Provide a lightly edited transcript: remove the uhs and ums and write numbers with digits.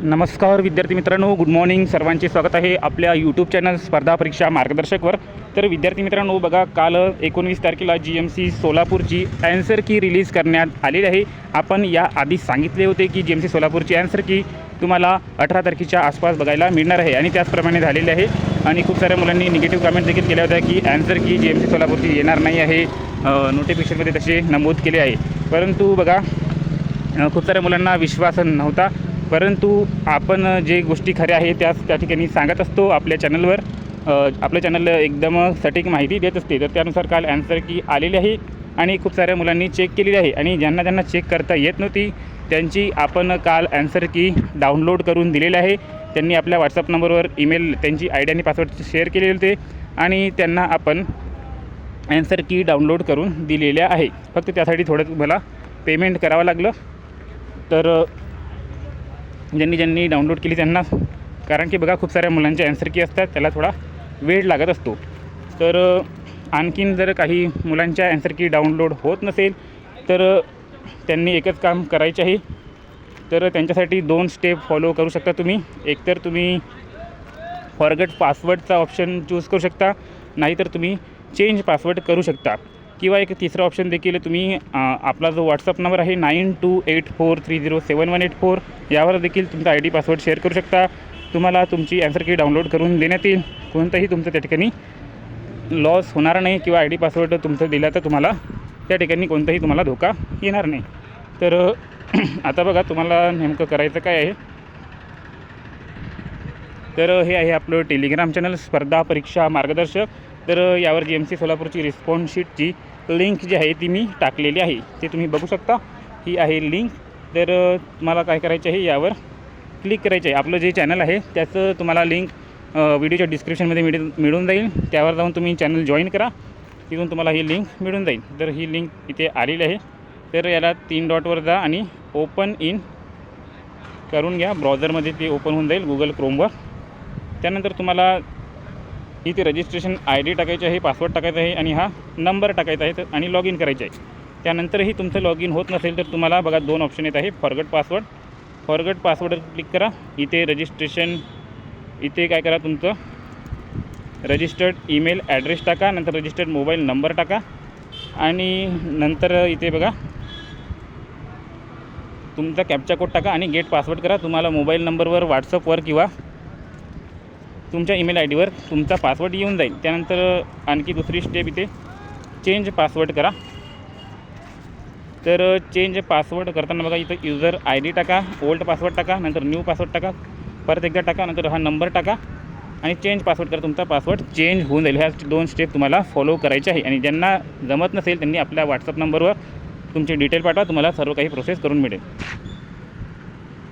नमस्कार विद्यार्थी मित्रांनो, गुड मॉर्निंग. सर्वांचे स्वागत आहे आपल्या यूट्यूब चॅनल स्पर्धा परीक्षा मार्गदर्शकवर. तर विद्यार्थी मित्रांनो, बघा, काल 19 तारखेला GMC सोलापूरची ॲन्सर की रिलीज करण्यात आलेली आहे. आपण या आधी सांगितले होते की GMC सोलापूरची ॲन्सर की तुम्हाला 18 तारखेच्या आसपास बघायला मिळणार आहे आणि त्याचप्रमाणे झालेले आहे. आणि खूप साऱ्या मुलांनी निगेटिव्ह कमेंट देखील केल्या होत्या की ॲन्सर की GMC सोलापूरची येणार नाही आहे, नोटिफिकेशनमध्ये तसे नमूद केले आहे. परंतु बघा, खूप साऱ्या मुलांना विश्वास नव्हता, परंतु आपण जे गोष्टी खऱ्या आहे त्या ठिकाणी सांगत असतो आपल्या चॅनलवर. आपल्या चॅनल एकदम सटीक माहिती देत असते. तर त्यानुसार काल ॲन्सर की आलेली आहे आणि खूप साऱ्या मुलांनी चेक केलेली आहे. आणि ज्यांना चेक करता येत नव्हती त्यांची आपण काल ॲन्सर की डाउनलोड करून दिलेली आहे. त्यांनी आपल्या व्हॉट्सअप नंबरवर ईमेल, त्यांची आयडी आणि पासवर्ड शेअर केलेले होते आणि त्यांना आपण ॲन्सर की डाउनलोड करून दिलेल्या आहे. फक्त त्यासाठी थोडं तुम्हाला पेमेंट करावं लागलं. तर ज्यांनी डाउनलोड केली त्यांना, कारण की बघा, खूप साऱ्या मुलांचे ॲन्सर की असतात, त्याला थोडा वेळ लागत असतो. तर आणखीन जर काही मुलांच्या ॲन्सर की डाउनलोड होत नसेल तर त्यांनी एकच काम करायचे आहे. तर त्यांच्यासाठी 2 स्टेप फॉलो करू शकता तुम्ही. एकतर तुम्ही फॉरगेट पासवर्डचा ऑप्शन चूज करू शकता, नाहीतर तुम्ही चेंज पासवर्ड करू शकता, किंवा एक तिसरा ऑप्शन देखील तुम्ही आपला जो व्हॉट्सअप नंबर आहे 9284307184 यावर देखील तुमचा ID पासवर्ड शेअर करू शकता. तुम्हाला तुमची ॲन्सर की डाउनलोड करून देण्यात येईल. कोणताही तुमचं त्या ठिकाणी लॉस होणार नाही, किंवा ID पासवर्ड तुमचं दिला तर तुम्हाला त्या ठिकाणी कोणताही तुम्हाला धोका येणार नाही. तर आता बघा, तुम्हाला नेमकं करायचं काय आहे. तर हे आहे आपलं टेलिग्राम चॅनल स्पर्धा परीक्षा मार्गदर्शक. तर यावर GMC सोलापूरची रिस्पॉन्स शीटची लिंक जी आहे ती मी टाकलेली आहे, ते तुम्ही बघू शकता. ही आहे लिंक. तर तुम्हाला काय करायचं आहे, यावर क्लिक करायचं आहे. आपलं जे चॅनल आहे त्याचं तुम्हाला लिंक व्हिडिओच्या डिस्क्रिप्शनमध्ये मिळून जाईल. त्यावर जाऊन तुम्ही चॅनल जॉईन करा, तिथून तुम्हाला ही लिंक मिळून जाईल. तर ही लिंक इथे आलेली आहे. तर याला 3 डॉटवर जा आणि ओपन इन करून घ्या. ब्राउझरमध्ये ते ओपन होऊन जाईल गुगल क्रोमवर. त्यानंतर तुम्हाला इथे रजिस्ट्रेशन ID टाकायचे आहे, पासवर्ड टाकायचा आहे आणि हा नंबर टाकायचा आहे आणि लॉग इन करायचे आहे. त्यानंतरही तुमचं लॉग इन होत नसेल तर तुम्हाला बघा 2 ऑप्शन येत आहे, फॉरगेट पासवर्डवर क्लिक करा. इथे रजिस्ट्रेशन, इथे काय करा, तुमचं रजिस्टर्ड ईमेल ॲड्रेस टाका, नंतर रजिस्टर्ड मोबाईल नंबर टाका आणि नंतर इथे बघा तुमचा कॅप्चा कोड टाका आणि गेट पासवर्ड करा. तुम्हाला मोबाईल नंबरवर, व्हॉट्सअपवर किंवा तुमच्या ईमेल ID तुमचा पासवर्ड येऊन जाईल. त्यानंतर आणखी दुसरी स्टेप, इथे चेंज पासवर्ड करा. तर चेंज पासवर्ड करताना बघा, इथं युजर ID टाका, ओल्ड पासवर्ड टाका, नंतर न्यू पासवर्ड टाका, परत एकदा टाका, नंतर हा नंबर टाका आणि चेंज पासवर्ड करा. तुमचा पासवर्ड चेंज होऊन जाईल. ह्या 2 स्टेप तुम्हाला फॉलो करायचे आहे. आणि ज्यांना जमत नसेल त्यांनी आपल्या व्हॉट्सअप नंबरवर तुमचे डिटेल पाठवा, तुम्हाला सर्व काही प्रोसेस करून मिळेल.